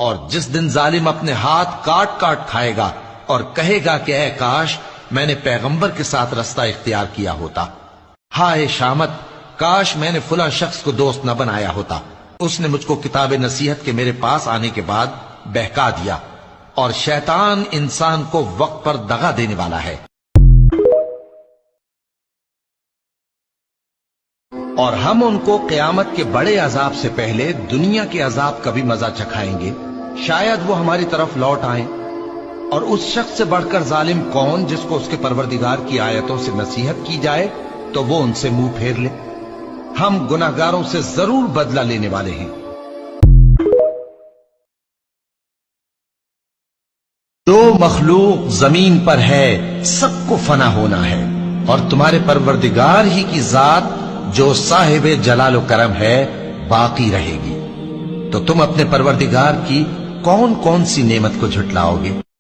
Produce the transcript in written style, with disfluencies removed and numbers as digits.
اور جس دن ظالم اپنے ہاتھ کاٹ کاٹ کھائے گا اور کہے گا کہ اے کاش میں نے پیغمبر کے ساتھ رستہ اختیار کیا ہوتا، ہائے شامت کاش میں نے فلاں شخص کو دوست نہ بنایا ہوتا، اس نے مجھ کو کتاب نصیحت کے میرے پاس آنے کے بعد بہکا دیا۔ اور شیطان انسان کو وقت پر دغا دینے والا ہے۔ اور ہم ان کو قیامت کے بڑے عذاب سے پہلے دنیا کے عذاب کا بھی مزہ چکھائیں گے، شاید وہ ہماری طرف لوٹ آئیں۔ اور اس شخص سے بڑھ کر ظالم کون جس کو اس کے پروردگار کی آیتوں سے نصیحت کی جائے تو وہ ان سے منہ پھیر لے۔ ہم گناہگاروں سے ضرور بدلہ لینے والے ہیں۔ جو مخلوق زمین پر ہے سب کو فنا ہونا ہے، اور تمہارے پروردگار ہی کی ذات جو صاحب جلال و کرم ہے باقی رہے گی۔ تو تم اپنے پروردگار کی کون کون سی نعمت کو جھٹلاؤ گے؟